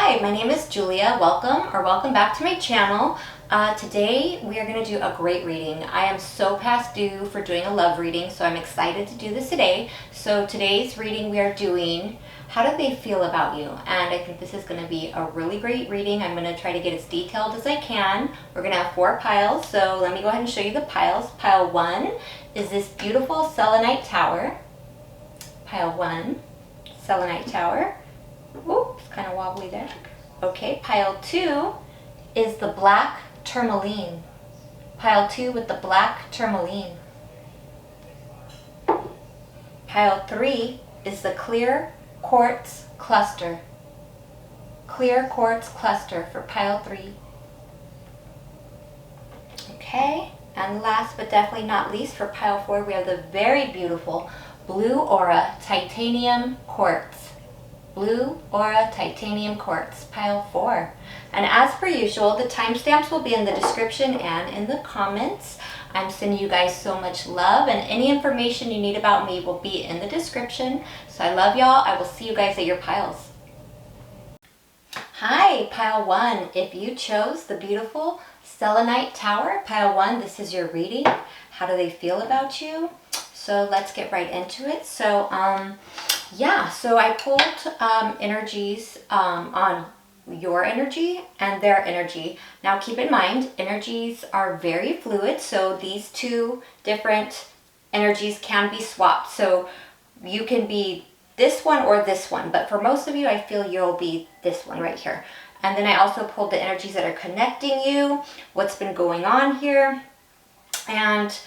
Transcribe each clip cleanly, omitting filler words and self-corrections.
Hi, my name is Julia. Welcome back to my channel. Today we are going to do a great reading. I am so past due for doing a love reading, so I'm excited to do this today. So today's reading we are doing, how do they feel about you? And I think this is going to be a really great reading. I'm going to try to get as detailed as I can. We're going to have 4 piles, so let me go ahead and show you the piles. Pile 1 is this beautiful Selenite tower. Pile 1, Selenite tower. Oops, kind of wobbly there. Okay, pile 2 is the black Tourmaline. Pile 2 with the black Tourmaline. Pile 3 is the clear quartz cluster. Clear quartz cluster for pile 3. Okay, and last but definitely not least, for pile 4, we have the very beautiful blue aura titanium quartz. Blue Aura Titanium Quartz, pile 4. And as per usual, the timestamps will be in the description and in the comments. I'm sending you guys so much love, and any information you need about me will be in the description. So I love y'all. I will see you guys at your piles. Hi, pile 1. If you chose the beautiful Selenite Tower, pile 1, this is your reading. How do they feel about you? So let's get right into it. So, yeah, so I pulled energies on your energy and their energy. Now keep in mind, energies are very fluid, so these 2 different energies can be swapped. So you can be this one or this one, but for most of you, I feel you'll be this one right here. And then I also pulled the energies that are connecting you, what's been going on here, and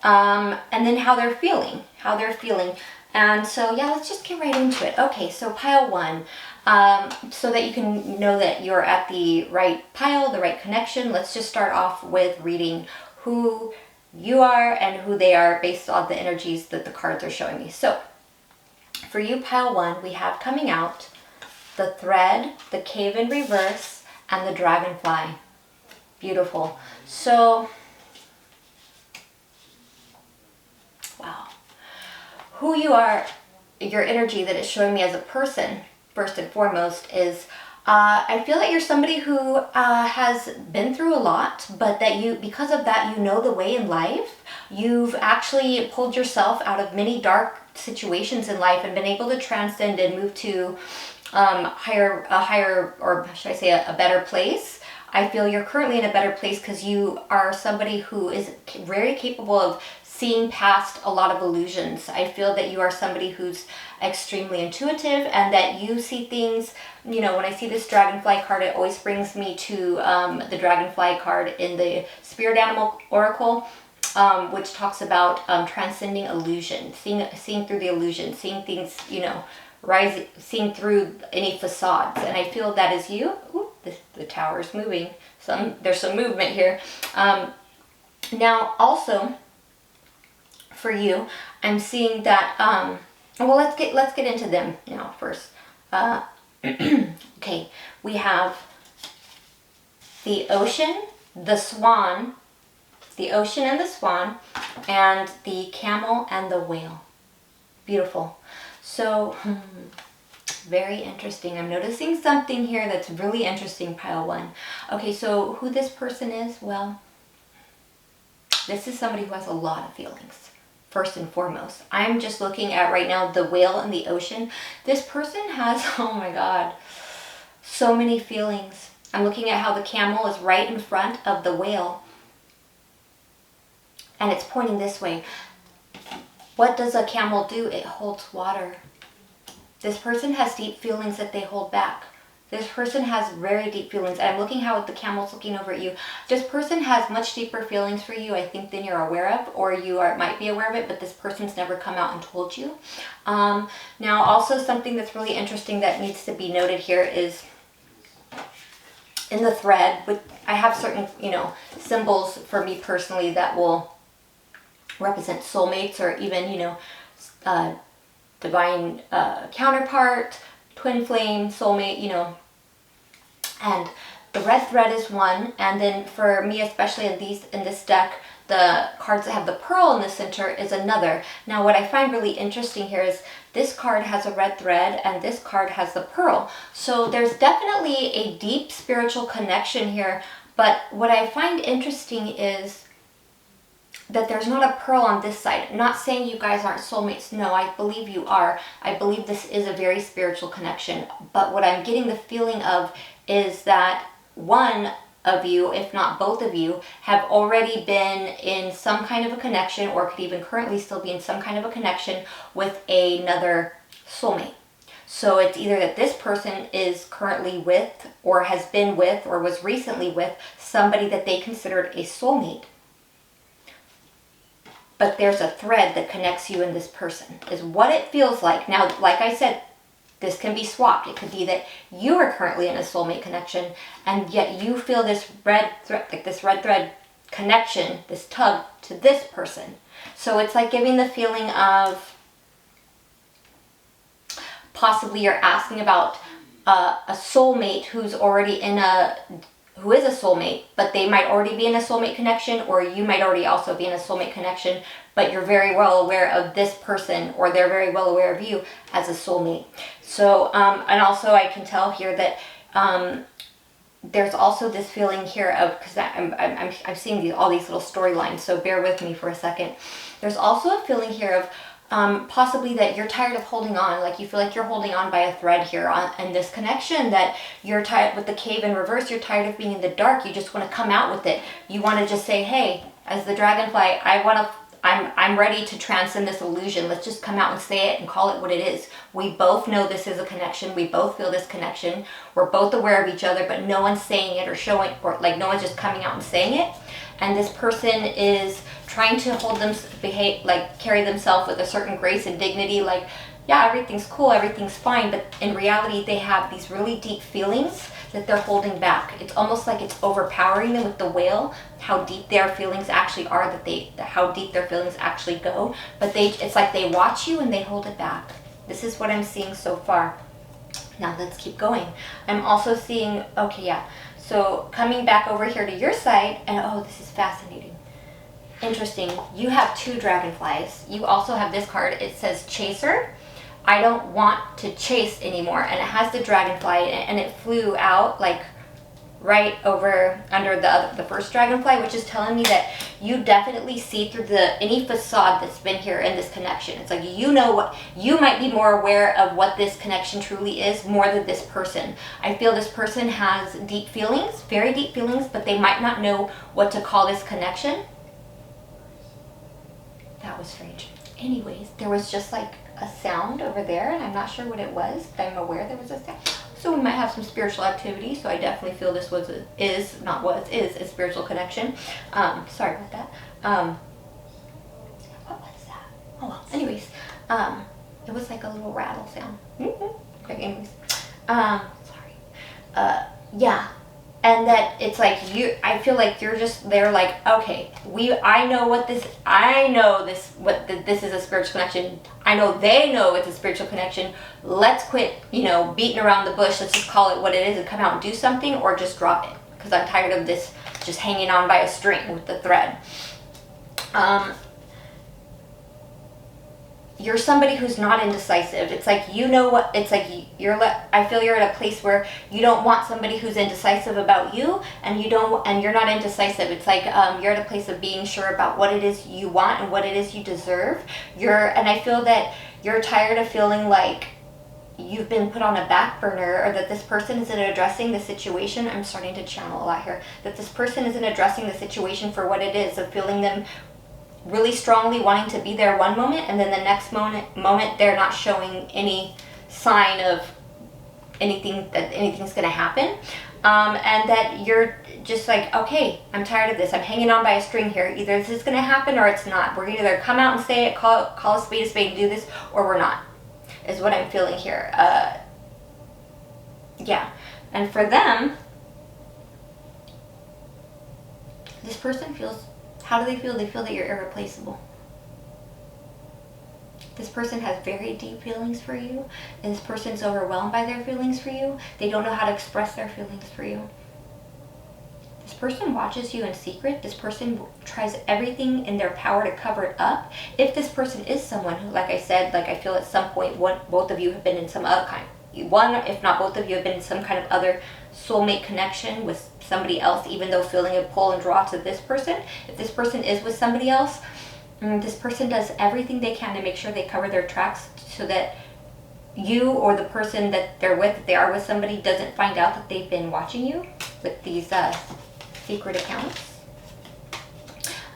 then how they're feeling, And so, yeah, let's just get right into it. Okay, so pile 1, so that you can know that you're at the right pile, the right connection. Let's just start off with reading who you are and who they are based on the energies that the cards are showing me. So, for you, pile 1, we have coming out the thread, the cave in reverse, and the dragonfly. Beautiful. So, wow. Who you are, your energy that is showing me as a person, first and foremost, is I feel that you're somebody who has been through a lot, but that you, because of that, you know the way in life. You've actually pulled yourself out of many dark situations in life and been able to transcend and move to a higher, or should I say a better place. I feel you're currently in a better place because you are somebody who is very capable of seeing past a lot of illusions. I feel that you are somebody who's extremely intuitive and that you see things, you know, when I see this dragonfly card, it always brings me to the dragonfly card in the Spirit Animal Oracle, which talks about transcending illusion, seeing through the illusion, seeing things, you know, seeing through any facades. And I feel that is you. Ooh, the tower is moving. There's some movement here. Now, also, for you, I'm seeing that, well, let's get into them now first. Okay, we have the ocean, the swan, the ocean and the swan, and the camel and the whale. Beautiful. So, very interesting. I'm noticing something here that's really interesting, pile 1. Okay, so who this person is, well, this is somebody who has a lot of feelings. First and foremost, I'm just looking at right now the whale and the ocean. This person has, oh my God, so many feelings. I'm looking at how the camel is right in front of the whale, and it's pointing this way. What does a camel do? It holds water. This person has deep feelings that they hold back. This person has very deep feelings. And I'm looking how the camel's looking over at you. This person has much deeper feelings for you, I think, than you're aware of, or you might be aware of it, but this person's never come out and told you. Now, also something that's really interesting that needs to be noted here is in the thread, I have certain, you know, symbols for me personally that will represent soulmates, or even, you know, divine counterpart, twin flame, soulmate, you know. And the red thread is one, and then for me, especially in this deck, the cards that have the pearl in the center is another. Now, what I find really interesting here is this card has a red thread and this card has the pearl. So there's definitely a deep spiritual connection here. But what I find interesting is that there's not a pearl on this side. I'm not saying you guys aren't soulmates. No, I believe you are. I believe this is a very spiritual connection. But what I'm getting the feeling of is that one of you, if not both of you, have already been in some kind of a connection, or could even currently still be in some kind of a connection with another soulmate. So it's either that this person is currently with, or has been with, or was recently with somebody that they considered a soulmate. But there's a thread that connects you and this person, is what it feels like. Now, like I said, this can be swapped. It could be that you are currently in a soulmate connection, and yet you feel this red thread, like this red thread connection, this tug to this person. So it's like giving the feeling of possibly you're asking about a soulmate who's already in who is a soulmate, but they might already be in a soulmate connection, or you might already also be in a soulmate connection, but you're very well aware of this person, or they're very well aware of you as a soulmate. So, and also I can tell here that there's also this feeling here of, because I'm seeing all these little storylines, so bear with me for a second. There's also a feeling here of possibly that you're tired of holding on, like you feel like you're holding on by a thread here in this connection, that you're tired with the cave in reverse, you're tired of being in the dark, you just want to come out with it. You want to just say, hey, as the dragonfly, I'm ready to transcend this illusion. Let's just come out and say it and call it what it is. We both know this is a connection. We both feel this connection. We're both aware of each other, but no one's saying it or showing, or like no one's just coming out and saying it. And this person is trying to carry themselves with a certain grace and dignity, like, yeah, everything's cool, everything's fine, but in reality they have these really deep feelings that they're holding back. It's almost like it's overpowering them with the whale, how deep their feelings actually are, how deep their feelings actually go, but it's like they watch you and they hold it back. This is what I'm seeing so far. Now let's keep going. I'm also seeing, okay, yeah, so coming back over here to your side, and oh, this is fascinating. Interesting. You have two dragonflies. You also have this card. It says Chaser. I don't want to chase anymore. And it has the dragonfly, and it flew out like right over under the first dragonfly, which is telling me that you definitely see through any facade that's been here in this connection. It's like, you know what, you might be more aware of what this connection truly is more than this person. I feel this person has deep feelings, very deep feelings, but they might not know what to call this connection. That was strange. Anyways, there was just like a sound over there, and I'm not sure what it was, but I'm aware there was a sound. So we might have some spiritual activity. So I definitely feel this is a spiritual connection. Sorry about that. What was that? Oh well. Anyways, it was like a little rattle sound. Okay. Anyways, sorry. Yeah. And that it's like I feel like you're just there, like, okay, I know this is a spiritual connection. I know they know it's a spiritual connection. Let's quit, beating around the bush. Let's just call it what it is and come out and do something, or just drop it, because I'm tired of this just hanging on by a string with the thread. You're somebody who's not indecisive. It's like, it's like I feel you're at a place where you don't want somebody who's indecisive about you, and you're not indecisive. It's like you're at a place of being sure about what it is you want and what it is you deserve. And I feel that you're tired of feeling like you've been put on a back burner, or that this person isn't addressing the situation. I'm starting to channel a lot here. That this person isn't addressing the situation for what it is, of feeling them really strongly wanting to be there one moment, and then the next moment they're not showing any sign of anything's going to happen, and that you're just like, okay, I'm tired of this. I'm hanging on by a string here. Either this is going to happen or it's not. We're going to either come out and say it, call a spade and do this, or we're not, is what I'm feeling here. Yeah. And for them, this person feels, how do they feel? They feel that you're irreplaceable. This person has very deep feelings for you, and this person is overwhelmed by their feelings for you. They don't know how to express their feelings for you. This person watches you in secret. This person tries everything in their power to cover it up. If this person is someone who, like I said, like I feel at some point both of you have been in some other kind, one if not both of you have been in some kind of other soulmate connection with somebody else, even though feeling a pull and draw to this person. If this person is with somebody else, this person does everything they can to make sure they cover their tracks so that you or the person that they're with, if they are with somebody, doesn't find out that they've been watching you with these secret accounts.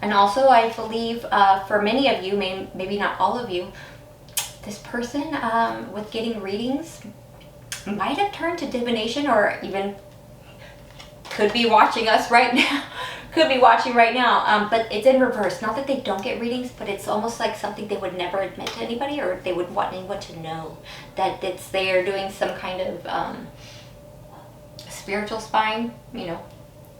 And also, I believe for many of you, maybe not all of you, this person with getting readings might have turned to divination, or even could be watching us right now. Could be watching right now, but it's in reverse. Not that they don't get readings, but it's almost like something they would never admit to anybody, or they would want anyone to know that they are doing some kind of spiritual spying. You know,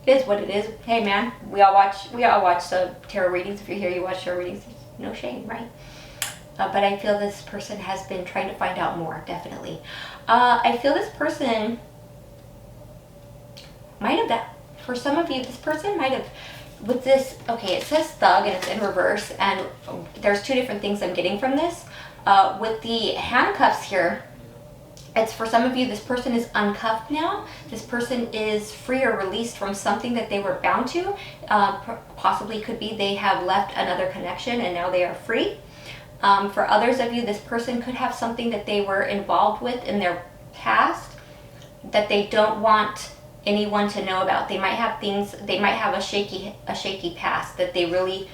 it is what it is. Hey man, we all watch the tarot readings. If you're here, you watch tarot readings. No shame, right? But I feel this person has been trying to find out more, definitely. I feel this person might have that. For some of you, this person might have, with this, okay, it says thug and it's in reverse, and there's two different things I'm getting from this. With the handcuffs here, it's for some of you, this person is uncuffed now. This person is free or released from something that they were bound to. Possibly could be they have left another connection and now they are free. For others of you, this person could have something that they were involved with in their past that they don't want anyone to know about. They might have things, they might have a shaky past that they really,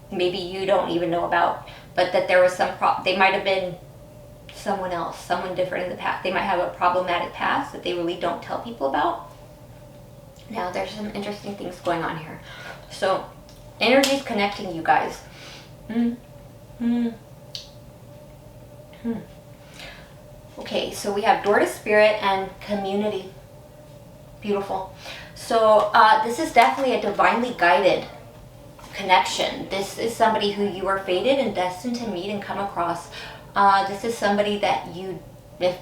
maybe you don't even know about, but that there was they might have been someone else, someone different in the past. They might have a problematic past that they really don't tell people about. Now, there's some interesting things going on here. So, energy is connecting you guys. Okay, so we have door to spirit and community. Beautiful. So this is definitely a divinely guided connection. This is somebody who you are fated and destined to meet and come across. This is somebody that you, and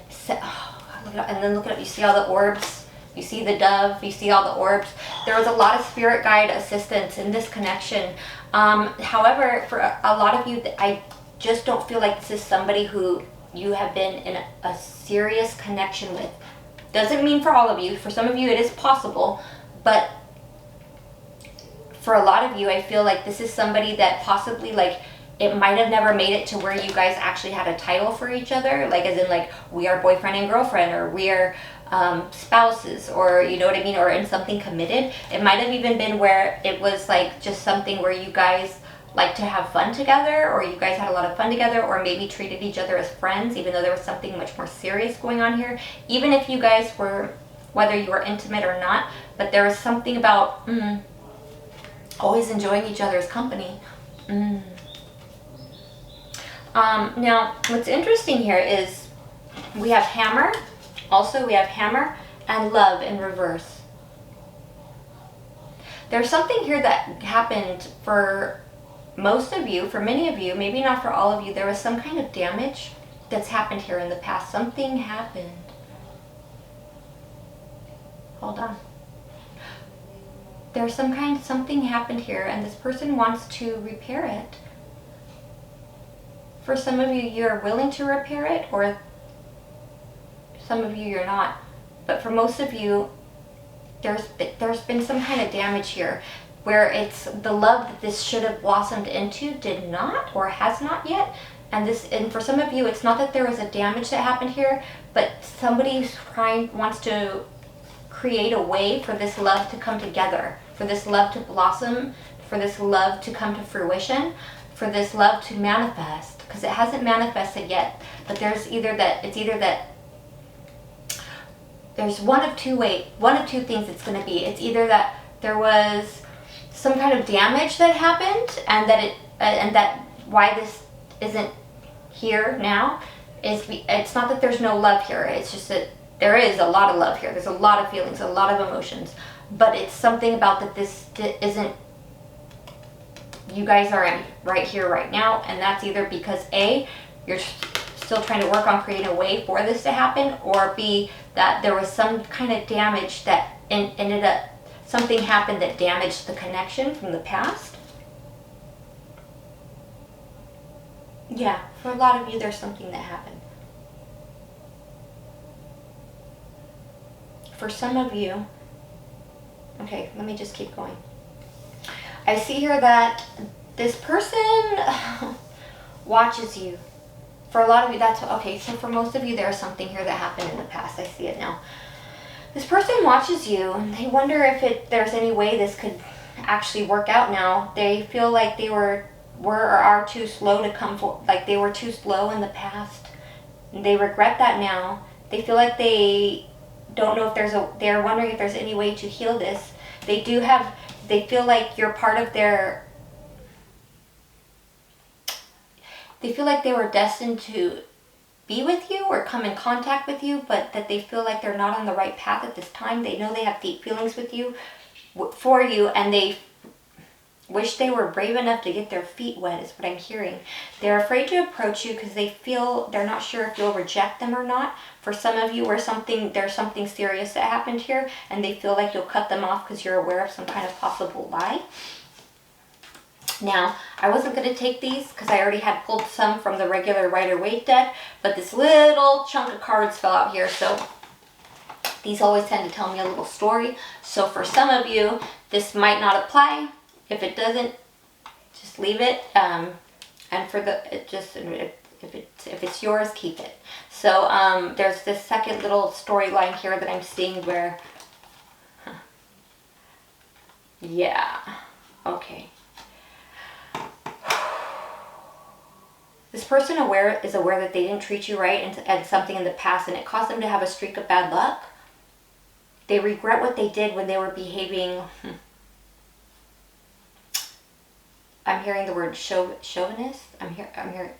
then look at it, you see all the orbs, you see the dove, you see all the orbs. There was a lot of spirit guide assistance in this connection. However, for a lot of you, I just don't feel like this is somebody who you have been in a serious connection with. Doesn't mean for all of you. For some of you, it is possible, but for a lot of you, I feel like this is somebody that possibly, like, it might have never made it to where you guys actually had a title for each other, like as in like we are boyfriend and girlfriend, or we are spouses, or you know what I mean, or in something committed. It might have even been where it was like just something where you guys like to have fun together, or you guys had a lot of fun together, or maybe treated each other as friends, even though there was something much more serious going on here. Even if you guys were, whether you were intimate or not, but there was something about always enjoying each other's company. Now, what's interesting here is we have hammer. Also, we have hammer and love in reverse. There's something here that happened for most of you, for many of you, maybe not for all of you. There was some kind of damage that's happened here in the past. Something happened. Hold on. There's something happened here, and this person wants to repair it. For some of you, you're willing to repair it, or some of you, you're not. But for most of you, there's been some kind of damage here, where it's the love that this should have blossomed into did not, or has not yet. And for some of you, it's not that there was a damage that happened here, but somebody's wants to create a way for this love to come together, for this love to blossom, for this love to come to fruition, for this love to manifest, because it hasn't manifested yet. But it's either that there's one of two things it's going to be. It's either that there was some kind of damage that happened, and that why this isn't here now is it's not that there's no love here. It's just that there is a lot of love here. There's a lot of feelings, a lot of emotions, but it's something about that this isn't. You guys are in right here, right now, and that's either because A, you're still trying to work on creating a way for this to happen, or B, that there was some kind of damage that ended up, something happened that damaged the connection from the past. Yeah, for a lot of you, there's something that happened. For some of you, okay, let me just keep going. I see here that this person watches you. For a lot of you, that's okay. So for most of you, there's something here that happened in the past. I see it now. This person watches you, and they wonder if there's any way this could actually work out now. They feel like they were or are too slow to come for, like they were too slow in the past. And they regret that now. They feel like they don't know if they're wondering if there's any way to heal this. They feel like you're part of they feel like they were destined to be with you or come in contact with you, but that they feel like they're not on the right path at this time. They know they have deep feelings with you, for you, and they wish they were brave enough to get their feet wet, is what I'm hearing. They're afraid to approach you because they're not sure if you'll reject them or not. For some of you, there's something serious that happened here, and they feel like you'll cut them off because you're aware of some kind of possible lie. Now, I wasn't going to take these because I already had pulled some from the regular Rider-Waite deck, but this little chunk of cards fell out here, so these always tend to tell me a little story. So for some of you, this might not apply. If it doesn't, just leave it. And for if it's yours, keep it. So there's this second little storyline here that I'm seeing where, yeah, okay. This person is aware that they didn't treat you right and something in the past, and it caused them to have a streak of bad luck. They regret what they did when they were behaving. I'm hearing the word chauvinist. I'm hearing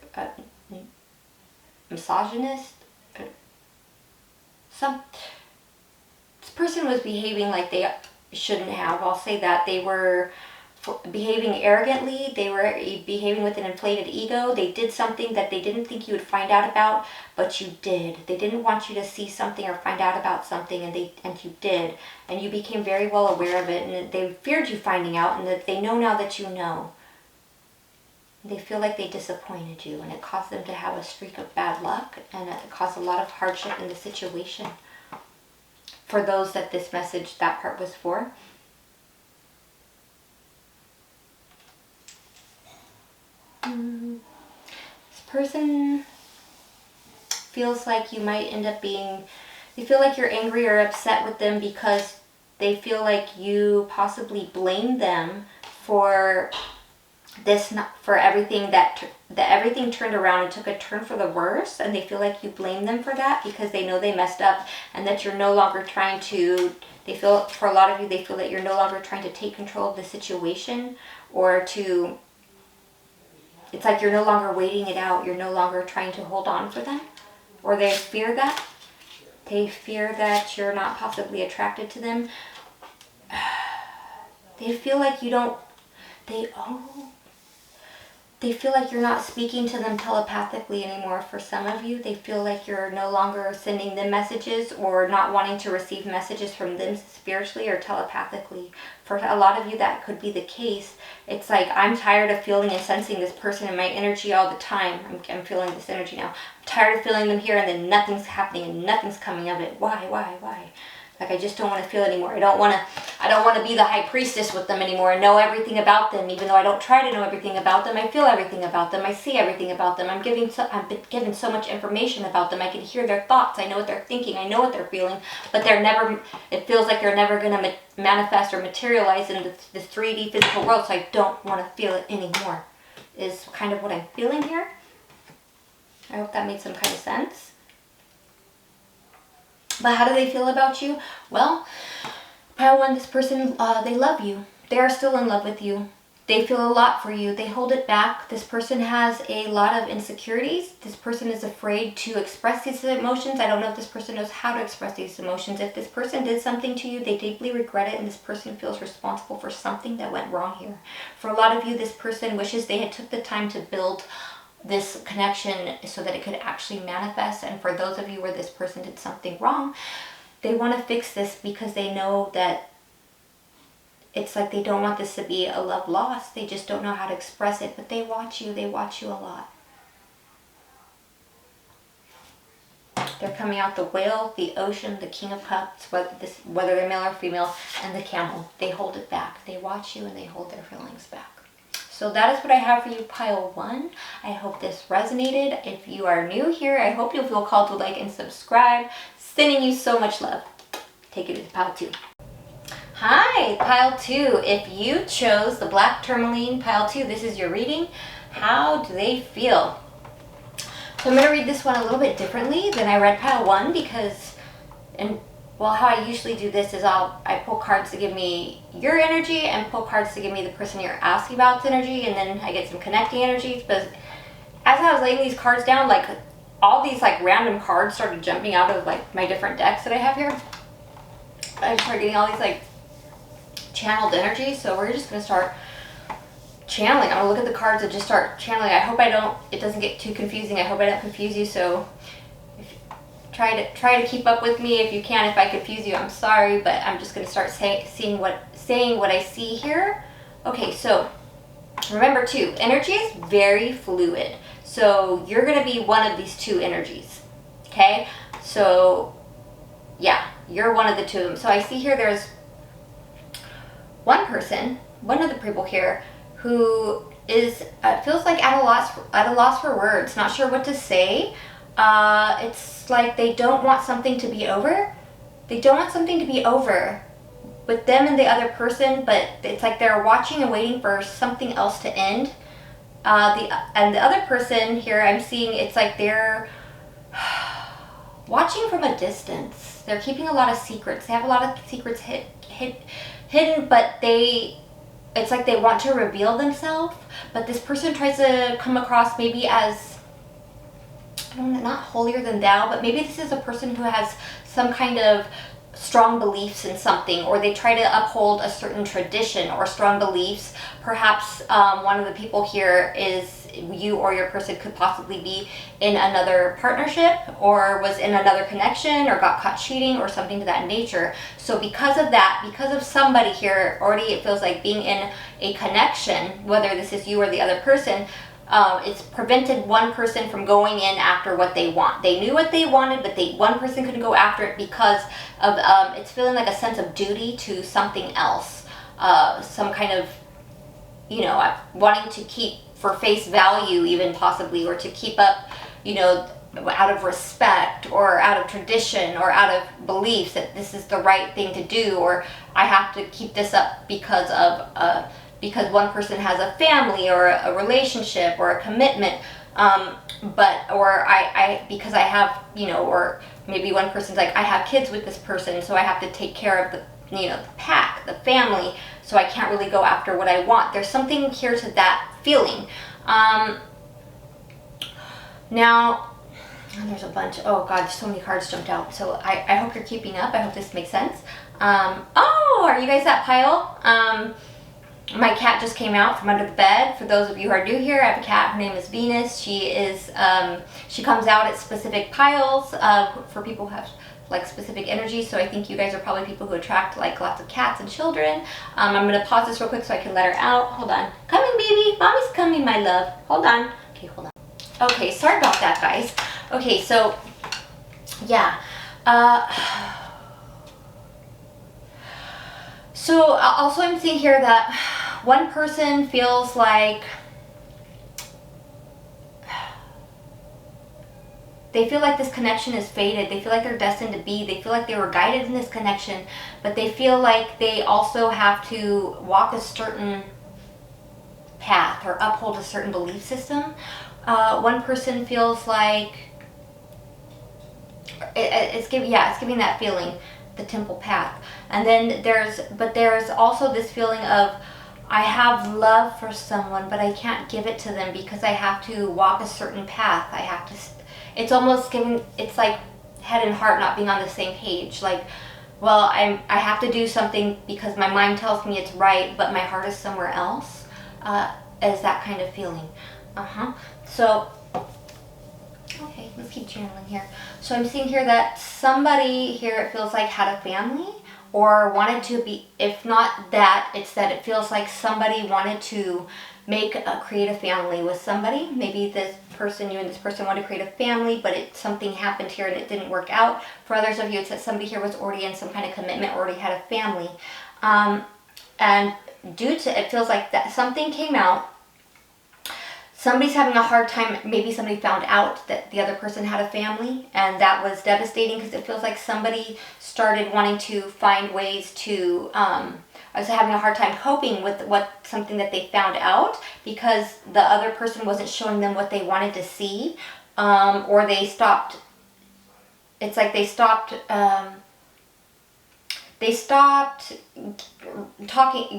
misogynist. This person was behaving like they shouldn't have. I'll say that. They were behaving arrogantly. They were behaving with an inflated ego. They did something that they didn't think you would find out about, but you did. They didn't want you to see something or find out about something, and you did, and you became very well aware of it, and they feared you finding out, and that they know now that you know. They feel like they disappointed you, and it caused them to have a streak of bad luck, and it caused a lot of hardship in the situation. For those that this message, that part was for. This person feels like you might end up they feel like you're angry or upset with them because they feel like you possibly blame them for everything that everything turned around and took a turn for the worse, and they feel like you blame them for that because they know they messed up, and that you're no longer trying to, for a lot of you, they feel that you're no longer trying to take control of the situation, or it's like you're no longer waiting it out, you're no longer trying to hold on for them, or they fear that. They fear that you're not possibly attracted to them. They feel like you don't, they feel like you're not speaking to them telepathically anymore. For some of you, they feel like you're no longer sending them messages or not wanting to receive messages from them spiritually or telepathically. For a lot of you, that could be the case. It's like, I'm tired of feeling and sensing this person in my energy all the time. I'm feeling this energy now. I'm tired of feeling them here, and then nothing's happening and nothing's coming of it. Why? Like, I just don't want to feel it anymore. I don't want to be the high priestess with them anymore and know everything about them. Even though I don't try to know everything about them, I feel everything about them. I see everything about them. I've been given so much information about them. I can hear their thoughts. I know what they're thinking. I know what they're feeling. But it feels like they're never going to manifest or materialize in this 3D physical world. So I don't want to feel it anymore, is kind of what I'm feeling here. I hope that made some kind of sense. But how do they feel about you? Well, pile one, this person, they love you. They are still in love with you. They feel a lot for you. They hold it back. This person has a lot of insecurities. This person is afraid to express these emotions. I don't know if this person knows how to express these emotions. If this person did something to you, they deeply regret it, and this person feels responsible for something that went wrong here. For a lot of you, this person wishes they had took the time to build this connection so that it could actually manifest. And for those of you where this person did something wrong, they want to fix this because they know that it's like they don't want this to be a love lost. They just don't know how to express it, but they watch you. They watch you a lot. They're coming out the Whale, the Ocean, the King of Cups, whether they're male or female, and the Camel. They hold it back. They watch you and they hold their feelings back. So that is what I have for you, pile 1. I hope this resonated. If you are new here, I hope you'll feel called to like and subscribe. Sending you so much love. Take it to pile 2. Hi, pile 2. If you chose the Black Tourmaline, pile 2, this is your reading. How do they feel? So I'm going to read this one a little bit differently than I read pile 1 because, how I usually do this is I pull cards to give me your energy and pull cards to give me the person you're asking about's energy, and then I get some connecting energies. But as I was laying these cards down, like all these like random cards started jumping out of like my different decks that I have here. I started getting all these like channeled energies, so we're just going to start channeling. I'm gonna look at the cards and just start channeling. I hope it doesn't get too confusing. I hope I don't confuse you, so try to keep up with me if you can. If I confuse you, I'm sorry, but I'm just gonna start saying what I see here. Okay, so remember too, energy is very fluid. So you're gonna be one of these 2 energies. Okay? So yeah, you're one of the 2 of them. So I see here there's one person, one of the people here, who is feels like at a loss for words, not sure what to say. It's like they don't want something to be over. They don't want something to be over with them and the other person, but it's like they're watching and waiting for something else to end. And the other person here, I'm seeing it's like they're watching from a distance. They're keeping a lot of secrets. They have a lot of secrets hidden, but it's like they want to reveal themselves, but this person tries to come across maybe as, I don't know, not holier than thou, but maybe this is a person who has some kind of strong beliefs in something, or they try to uphold a certain tradition or strong beliefs. Perhaps one of the people here is you, or your person could possibly be in another partnership or was in another connection or got caught cheating or something to that nature. So because of that, because of somebody here, already it feels like being in a connection, whether this is you or the other person, it's prevented one person from going in after what they want. They knew what they wanted, but one person couldn't go after it because of it's feeling like a sense of duty to something else, some kind of, wanting to keep for face value, even possibly, or to keep up, out of respect or out of tradition or out of beliefs that this is the right thing to do, or I have to keep this up because one person has a family or a relationship or a commitment, because I have, or maybe one person's like, I have kids with this person, so I have to take care of the pack, the family, so I can't really go after what I want. There's something here to that feeling. Now, there's a bunch. Oh God, so many cards jumped out. So I hope you're keeping up. I hope this makes sense. Are you guys that pile? My cat just came out from under the bed. For those of you who are new here, I have a cat. Her name is Venus. She comes out at specific piles for people who have like specific energy. So I think you guys are probably people who attract like lots of cats and children. I'm gonna pause this real quick so I can let her out. Hold on. Coming, baby. Mommy's coming, my love. Hold on. Okay, hold on. Okay, sorry about that, guys. Okay, so yeah. So also I'm seeing here that one person feels like they feel like this connection is fated. They feel like they're destined to be. They feel like they were guided in this connection, but they feel like they also have to walk a certain path or uphold a certain belief system. One person feels like it's giving that feeling, the temple path. And then there's also this feeling of, I have love for someone, but I can't give it to them because I have to walk a certain path. I have to, it's almost it's like head and heart not being on the same page. Like, well, I have to do something because my mind tells me it's right, but my heart is somewhere else. Is that kind of feeling. So Okay, let's keep channeling here. So I'm seeing here that somebody here, it feels like, had a family or wanted to be, if not that, it's that it feels like somebody wanted to create a family with somebody. Maybe this person, you and this person wanted to create a family, but something happened here and it didn't work out. For others of you, it's that somebody here was already in some kind of commitment, already had a family. And due to, it feels like that something came out. Somebody's having a hard time. Maybe somebody found out that the other person had a family, and that was devastating because it feels like somebody started wanting to find ways to, was having a hard time coping with something that they found out because the other person wasn't showing them what they wanted to see, or they stopped. It's like they stopped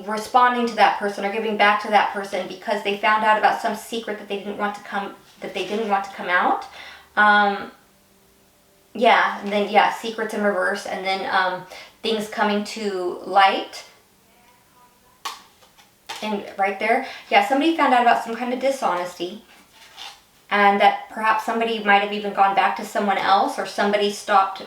responding to that person or giving back to that person because they found out about some secret that they didn't want to come out. Yeah, and then secrets in reverse, and then things coming to light. And right there, somebody found out about some kind of dishonesty, and that perhaps somebody might have even gone back to someone else, or somebody stopped,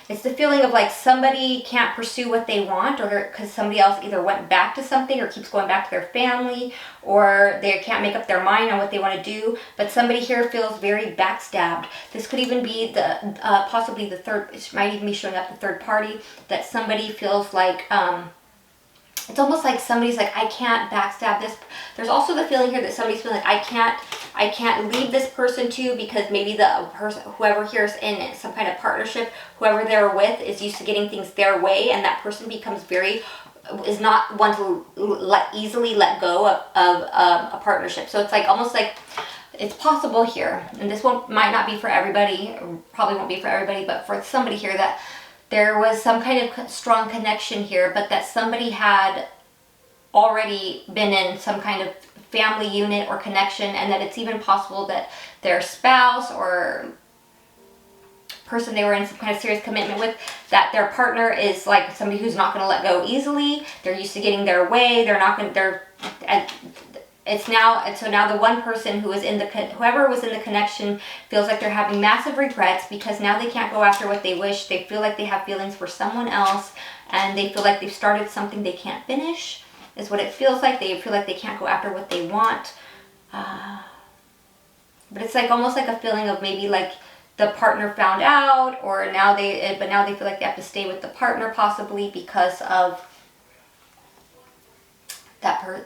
it's the feeling of like somebody can't pursue what they want, or because somebody else either went back to something or keeps going back to their family, or they can't make up their mind on what they want to do. But somebody here feels very backstabbed. This could even be possibly the third, it might even be showing up the third party, that somebody feels like, it's almost like somebody's like, I can't backstab this. There's also the feeling here that somebody's feeling like, I can't leave this person too, because maybe the person, whoever here is in some kind of partnership, whoever they're with is used to getting things their way, and that person becomes is not one to easily let go of a partnership. So it's like almost like it's possible here, and this might not be for everybody, probably won't be for everybody, but for somebody here that there was some kind of strong connection here, but that somebody had already been in some kind of family unit or connection, and that it's even possible that their spouse or person they were in some kind of serious commitment with, that their partner is like somebody who's not going to let go easily. They're used to getting their way. So now the one person whoever was in the connection feels like they're having massive regrets because now they can't go after what they wish. They feel like they have feelings for someone else, and they feel like they've started something they can't finish, is what it feels like. They feel like they can't go after what they want. But it's like almost like a feeling of maybe like the partner found out, or now they feel like they have to stay with the partner possibly because of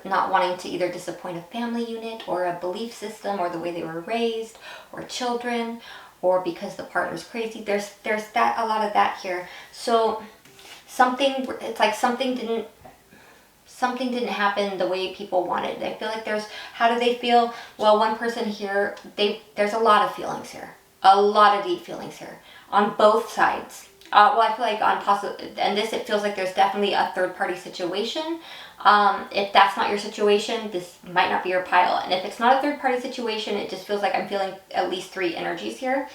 not wanting to either disappoint a family unit or a belief system or the way they were raised or children, or because the partner's crazy. There's a lot of that here. So it's like something didn't happen the way people wanted. I feel like how do they feel? Well, one person here, there's a lot of feelings here. A lot of deep feelings here on both sides. Well, I feel like it feels like there's definitely a third party situation. If that's not your situation, this might not be your pile. And if it's not a third party situation, it just feels like I'm feeling at least 3 energies here.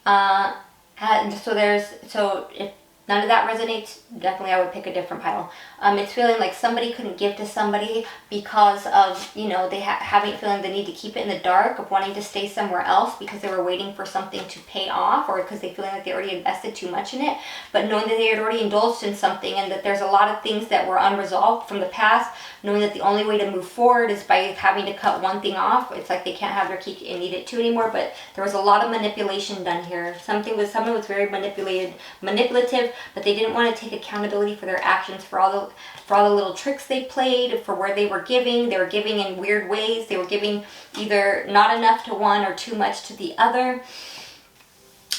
And so if none of that resonates, definitely I would pick a different pile. It's feeling like somebody couldn't give to somebody because of, they having feeling the need to keep it in the dark, of wanting to stay somewhere else because they were waiting for something to pay off, or because they feeling like they already invested too much in it, but knowing that they had already indulged in something, and that there's a lot of things that were unresolved from the past, knowing that the only way to move forward is by having to cut one thing off. It's like they can't have their cake and eat it too anymore, but there was a lot of manipulation done here. Someone was very manipulative, but they didn't want to take accountability for their actions, for all the little tricks they played, for where they were giving. They were giving in weird ways. They were giving either not enough to one or too much to the other.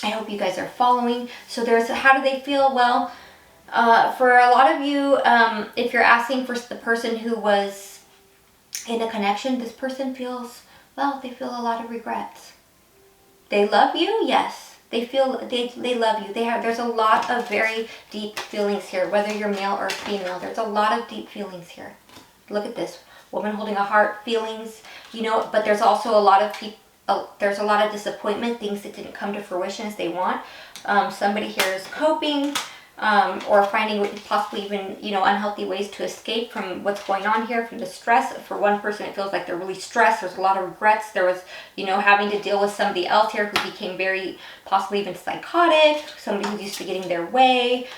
I hope you guys are following. So how do they feel? Well, for a lot of you, if you're asking for the person who was in a connection, this person feels, they feel a lot of regrets. They love you, yes. They love you. There's a lot of very deep feelings here, whether you're male or female. There's a lot of deep feelings here. Look at this woman holding a heart, feelings, but there's also a lot of disappointment, things that didn't come to fruition as they want. Somebody here is coping. or finding possibly even, you know, unhealthy ways to escape from what's going on here, from the stress. For one person, it feels like they're really stressed. There's a lot of regrets. There was, you know, having to deal with somebody else here who became very, possibly even psychotic, somebody who's used to getting their way.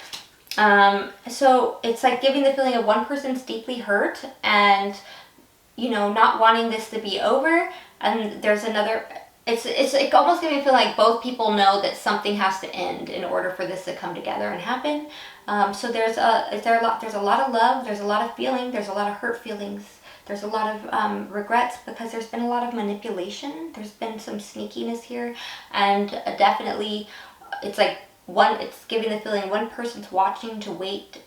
So it's like giving the feeling of one person's deeply hurt and, you know, not wanting this to be over. And there's another, it's almost giving me feel like both people know that something has to end in order for this to come together and happen. So there's a lot of love, there's a lot of feeling, there's a lot of hurt feelings, there's a lot of regrets because there's been a lot of manipulation, there's been some sneakiness here, and definitely it's like it's giving the feeling one person's watching to wait.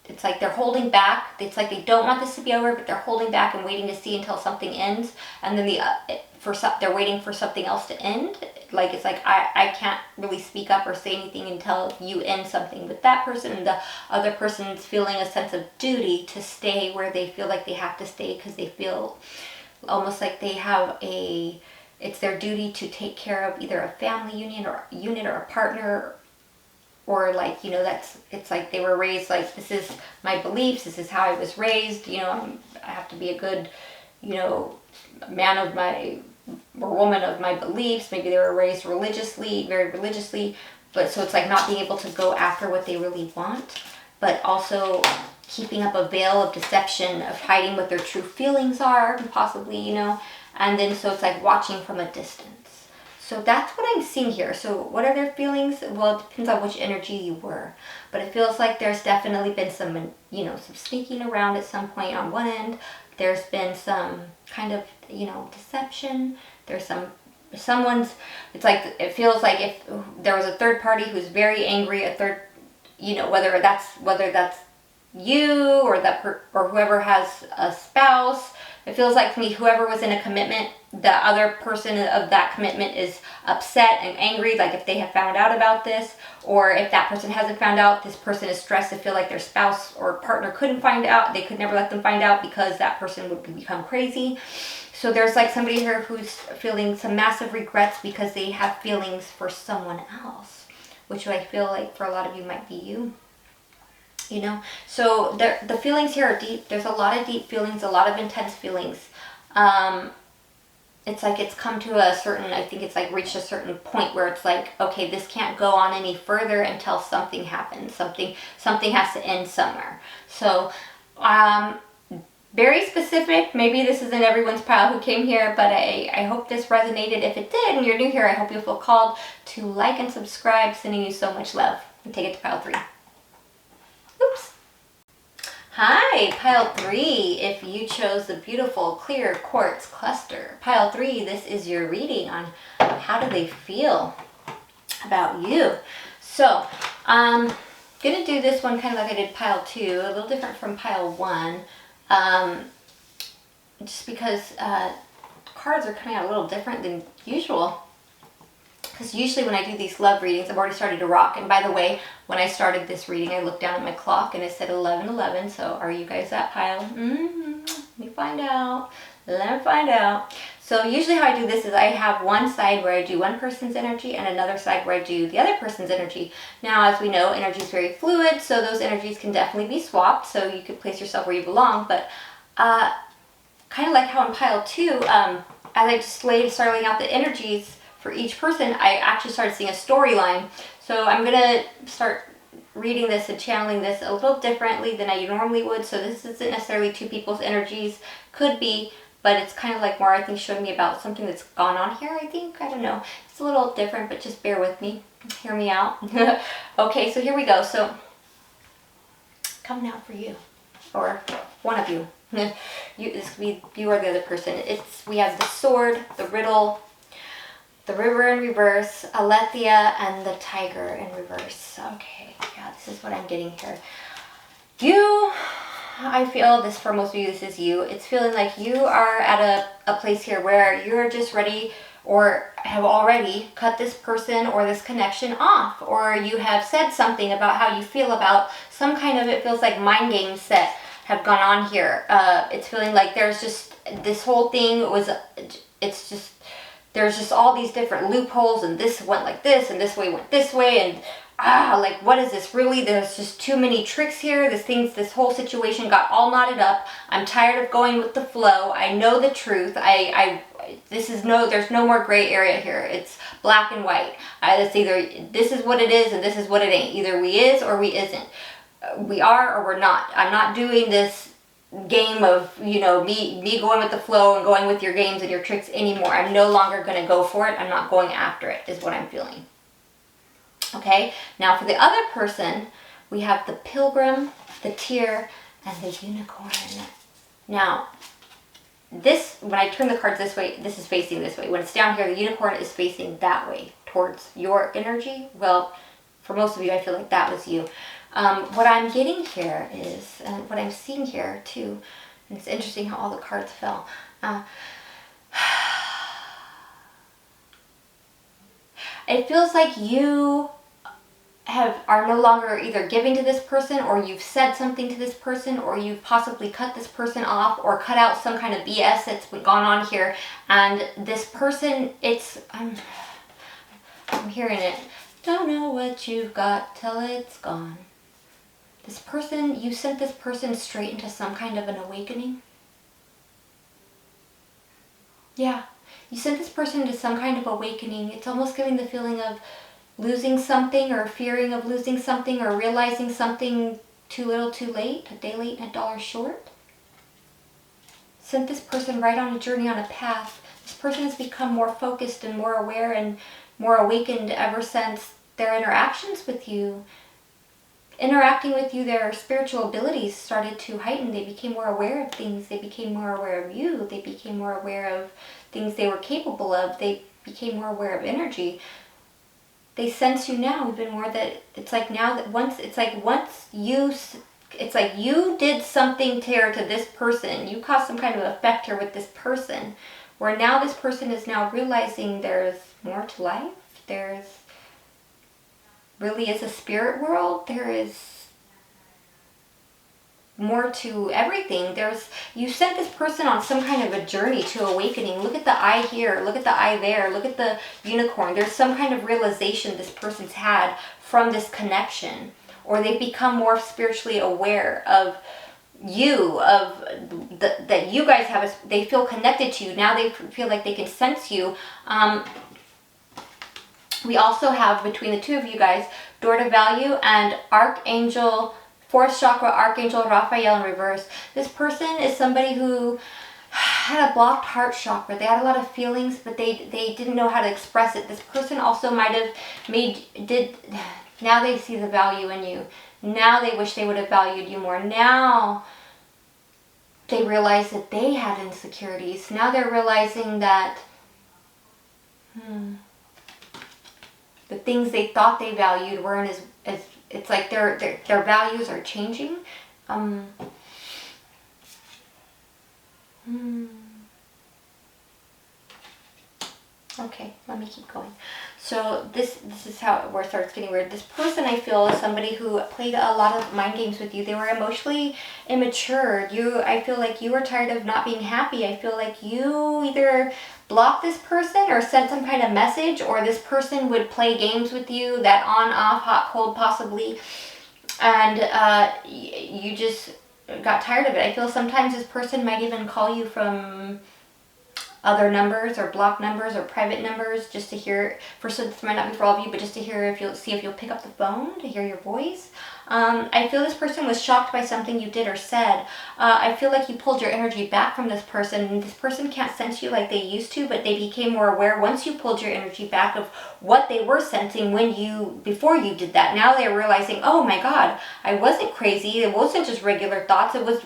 It's like they're holding back. It's like they don't want this to be over, but they're holding back and waiting to see until something ends. And then they're waiting for something else to end. Like it's like I can't really speak up or say anything until you end something with that person. And the other person's feeling a sense of duty to stay where they feel like they have to stay because they feel almost like they have it's their duty to take care of either a family unit or a partner. Or like, you know, it's like they were raised like, this is my beliefs, this is how I was raised, you know, I have to be a good, you know, man of my, or woman of my beliefs. Maybe they were raised religiously, very religiously, but so it's like not being able to go after what they really want, but also keeping up a veil of deception, of hiding what their true feelings are, possibly, you know, and then so it's like watching from a distance. So that's what I'm seeing here. So what are their feelings? Well, it depends on which energy you were. But it feels like there's definitely been some, you know, some sneaking around at some point on one end. There's been some kind of, you know, deception. There's it's like, it feels like if there was a third party who's very angry, you know, whether that's you or or whoever has a spouse. It feels like to me, whoever was in a commitment, the other person of that commitment is upset and angry, like if they have found out about this, or if that person hasn't found out, this person is stressed to feel like their spouse or partner couldn't find out, they could never let them find out because that person would become crazy. So there's like somebody here who's feeling some massive regrets because they have feelings for someone else, which I feel like for a lot of you might be you. You know, so the feelings here are deep. There's a lot of deep feelings, a lot of intense feelings. It's like it's come to a certain, I think it's like reached a certain point where it's like, okay, this can't go on any further until something happens. Something has to end somewhere. So, very specific. Maybe this isn't everyone's pile who came here, but I hope this resonated. If it did and you're new here, I hope you'll feel called to like and subscribe. Sending you so much love. And take it to pile 3. Oops. Hi, pile 3. If you chose the beautiful clear quartz cluster, pile 3, this is your reading on how do they feel about you. So, I'm gonna do this one kind of like I did pile 2, a little different from pile 1, just because cards are coming out a little different than usual. Because usually when I do these love readings, I've already started to rock. And by the way, when I started this reading, I looked down at my clock and it said 11:11. So are you guys that pile? Let me find out. Let me find out. So usually how I do this is I have one side where I do one person's energy and another side where I do the other person's energy. Now, as we know, energy is very fluid, so those energies can definitely be swapped. So you could place yourself where you belong. But kind of like how in pile 2, as I just started laying out the energies for each person, I actually started seeing a storyline. So I'm going to start reading this and channeling this a little differently than I normally would. So this isn't necessarily two people's energies. Could be, but it's kind of like more, I think, showing me about something that's gone on here, I think. I don't know. It's a little different, but just bear with me. Hear me out. Okay, so here we go. So coming out for you, or one of you. This could be you or the other person. We have the sword, the riddle, the river in reverse, Alethea, and the tiger in reverse. Okay, yeah, this is what I'm getting here. I feel this for most of you, this is you. It's feeling like you are at a place here where you're just ready or have already cut this person or this connection off, or you have said something about how you feel about some kind of, it feels like mind games that have gone on here. It's feeling like there's just, this whole thing it's just, there's just all these different loopholes, and this went like this, and this way went this way, and like, what is this really? There's just too many tricks here. This whole situation got all knotted up. I'm tired of going with the flow. I know the truth. There's no more gray area here. It's black and white. It's either this is what it is and this is what it ain't. Either we is or we isn't. We are or we're not. I'm not doing this game of, me going with the flow and going with your games and your tricks anymore. I'm no longer going to go for it. I'm not going after it, is what I'm feeling. Okay, now for the other person, we have the Pilgrim, the Tear, and the Unicorn. Now, when I turn the cards this way, this is facing this way. When it's down here, the Unicorn is facing that way, towards your energy. Well, for most of you, I feel like that was you. What I'm getting here is, and what I'm seeing here too, and it's interesting how all the cards fell. It feels like you are no longer either giving to this person, or you've said something to this person, or you've possibly cut this person off, or cut out some kind of BS that's gone on here. And this person, I'm hearing it. Don't know what you've got till it's gone. This person, you sent this person straight into some kind of an awakening. Yeah, you sent this person into some kind of awakening. It's almost giving the feeling of losing something, or fearing of losing something, or realizing something too little too late, a day late and a dollar short. Sent this person right on a journey, on a path. This person has become more focused and more aware and more awakened ever since their interactions with you. Interacting with you, their spiritual abilities started to heighten. They became more aware of things. They became more aware of you. They became more aware of things they were capable of. They became more aware of energy. They sense you now even more. That it's like now that once you did something to this person. You caused some kind of effect here with this person, where now this person is now realizing there's more to life. There's really is a spirit world. There is more to everything. You sent this person on some kind of a journey to awakening. Look at the eye here, look at the eye there, look at the unicorn. There's some kind of realization this person's had from this connection, or they've become more spiritually aware of you, that you guys they feel connected to you. Now they feel like they can sense you. We also have, between the two of you guys, Door to Value and Archangel, 4th chakra, Archangel Raphael in reverse. This person is somebody who had a blocked heart chakra. They had a lot of feelings, but they didn't know how to express it. This person also might have now they see the value in you. Now they wish they would have valued you more. Now they realize that they had insecurities. Now they're realizing that the things they thought they valued weren't as it's like their values are changing. Okay, let me keep going. So this is where it starts getting weird. This person, I feel, is somebody who played a lot of mind games with you. They were emotionally immature. I feel like you were tired of not being happy. I feel like you either blocked this person or sent some kind of message, or this person would play games with you, that on, off, hot, cold, possibly, and you just got tired of it. I feel sometimes this person might even call you from other numbers, or blocked numbers, or private numbers, just to hear. This might not be for all of you, but just to hear if you'll pick up the phone to hear your voice. I feel this person was shocked by something you did or said. I feel like you pulled your energy back from this person. This person can't sense you like they used to, but they became more aware once you pulled your energy back of what they were sensing before you did that. Now they're realizing, oh my God, I wasn't crazy. It wasn't just regular thoughts. I was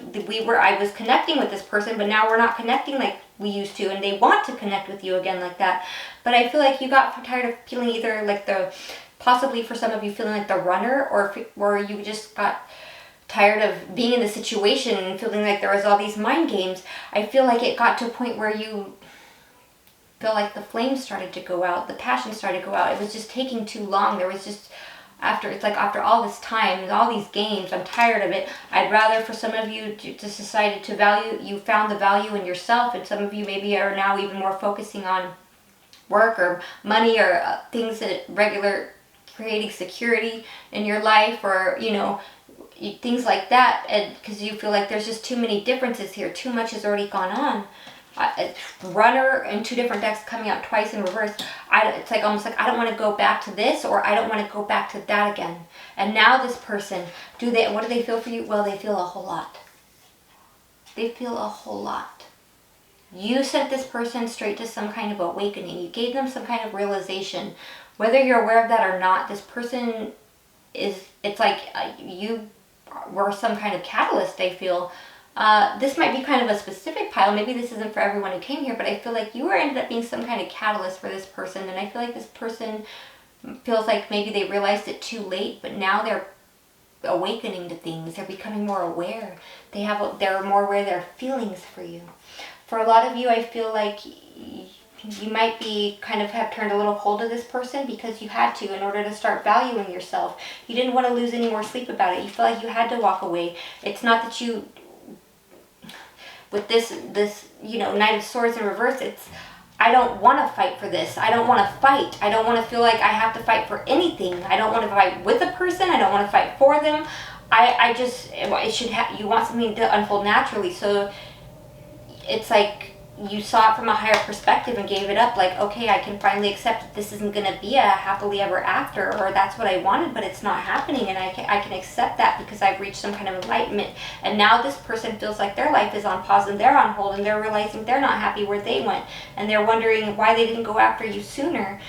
connecting with this person, but now we're not connecting like we used to, and they want to connect with you again like that. But I feel like you got tired of feeling either like possibly for some of you feeling like the runner, or you just got tired of being in the situation and feeling like there was all these mind games. I feel like it got to a point where you feel like the flames started to go out, the passion started to go out. It was just taking too long. There was just, after all this time and all these games, I'm tired of it. I'd rather, for some of you, just decided to value, you found the value in yourself, and some of you maybe are now even more focusing on work or money or things that regular creating security in your life, or, you know, things like that, and because you feel like there's just too many differences here. Too much has already gone on. Runner and 2 different decks coming out twice in reverse. It's like almost like I don't want to go back to this, or I don't want to go back to that again. And now this person, what do they feel for you? Well, they feel a whole lot. They feel a whole lot. You sent this person straight to some kind of awakening. You gave them some kind of realization. Whether you're aware of that or not, this person it's like you were some kind of catalyst, they feel. This might be kind of a specific pile. Maybe this isn't for everyone who came here, but I feel like you ended up being some kind of catalyst for this person. And I feel like this person feels like maybe they realized it too late, but now they're awakening to things. They're becoming more aware. They're more aware of their feelings for you. For a lot of you, I feel like you might be kind of have turned a little cold to this person because you had to in order to start valuing yourself. You didn't want to lose any more sleep about it. You feel like you had to walk away. It's not that you, with this you know, Knight of Swords in reverse, it's I don't want to fight for this. I don't want to fight. I don't want to feel like I have to fight for anything. I don't want to fight with a person. I don't want to fight for them. You want something to unfold naturally. So it's like you saw it from a higher perspective and gave it up. Like, okay, I can finally accept that this isn't going to be a happily ever after, or that's what I wanted, but it's not happening, and I can accept that because I've reached some kind of enlightenment. And now this person feels like their life is on pause and they're on hold, and they're realizing they're not happy where they went, and they're wondering why they didn't go after you sooner.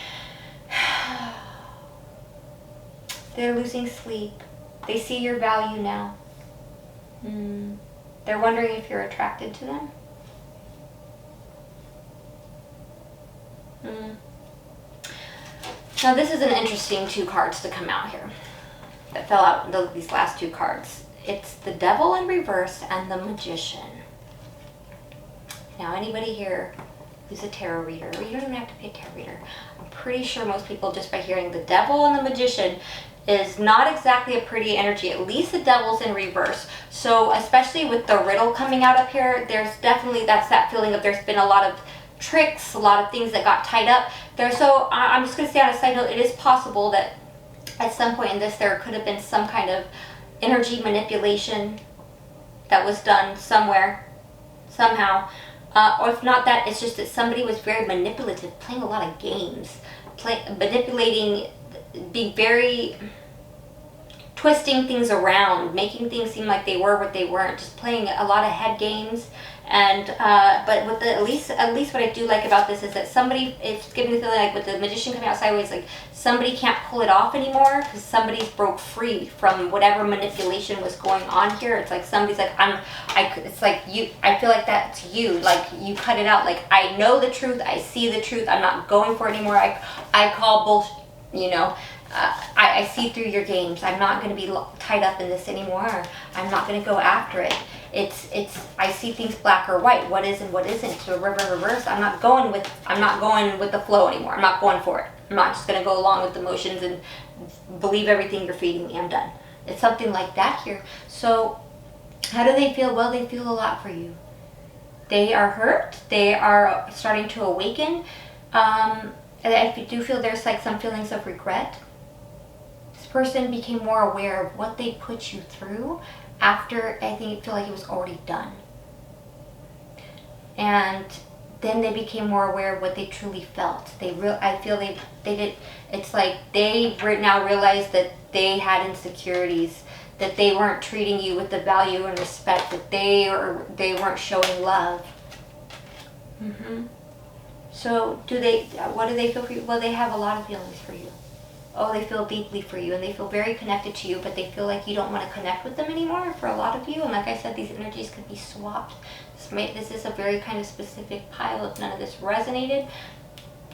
They're losing sleep. They see your value now. They're wondering if you're attracted to them. Now this is an interesting 2 cards to come out here that fell out, these last 2 cards. It's the Devil in reverse and the Magician. Now anybody here who's a tarot reader, or you don't even have to be a tarot reader, I'm pretty sure most people, just by hearing the Devil and the Magician, is not exactly a pretty energy. At least the Devil's in reverse. So especially with the riddle coming out up here, there's definitely, that's that feeling of there's been a lot of tricks, a lot of things that got tied up there. So I'm just going to say on a side note, it is possible that at some point in this there could have been some kind of energy manipulation that was done somewhere, somehow. Or if not that, it's just that somebody was very manipulative, playing a lot of games, manipulating, being very, twisting things around, making things seem like they were what they weren't, just playing a lot of head games. And but with the at least what I do like about this is that somebody, it's giving the feeling like with the Magician coming out sideways, like somebody can't pull it off anymore because somebody's broke free from whatever manipulation was going on here. It's like somebody's like, it's like you, I feel like that's you, like you cut it out. Like, I know the truth, I see the truth, I'm not going for it anymore. I call bullshit, you know. I see through your games. I'm not going to be tied up in this anymore. I'm not going to go after it. I see things black or white. What is and what isn't. So reverse. I'm not going with the flow anymore. I'm not going for it. I'm not just going to go along with the motions and believe everything you're feeding me. I'm done. It's something like that here. So how do they feel? Well, they feel a lot for you. They are hurt. They are starting to awaken. And I do feel there's like some feelings of regret. Person became more aware of what they put you through after I feel like it was already done, and then they became more aware of what they truly felt. I feel they did. It's like they now realize that they had insecurities, that they weren't treating you with the value and respect, that they weren't showing love. So what do they feel for you? Well, they have a lot of feelings for you. Oh, they feel deeply for you, and they feel very connected to you, but they feel like you don't want to connect with them anymore for a lot of you. And like I said, these energies could be swapped. This is a very kind of specific pile. If none of this resonated,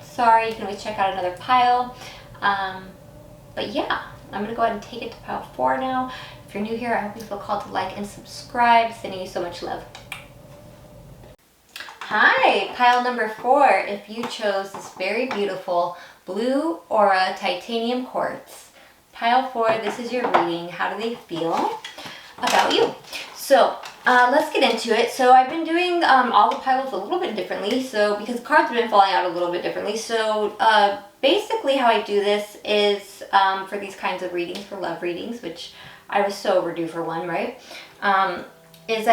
sorry, you can always check out another pile. But yeah, I'm going to go ahead and take it to pile 4 now. If you're new here, I hope you feel called to like and subscribe. Sending you so much love. Hi, pile number 4. If you chose this very beautiful Blue Aura Titanium Quartz, pile 4, this is your reading. How do they feel about you? So Let's get into it. So I've been doing all the piles a little bit differently, so because cards have been falling out a little bit differently. So basically how I do this is for these kinds of readings, for love readings, which I was so overdue for one, right? Is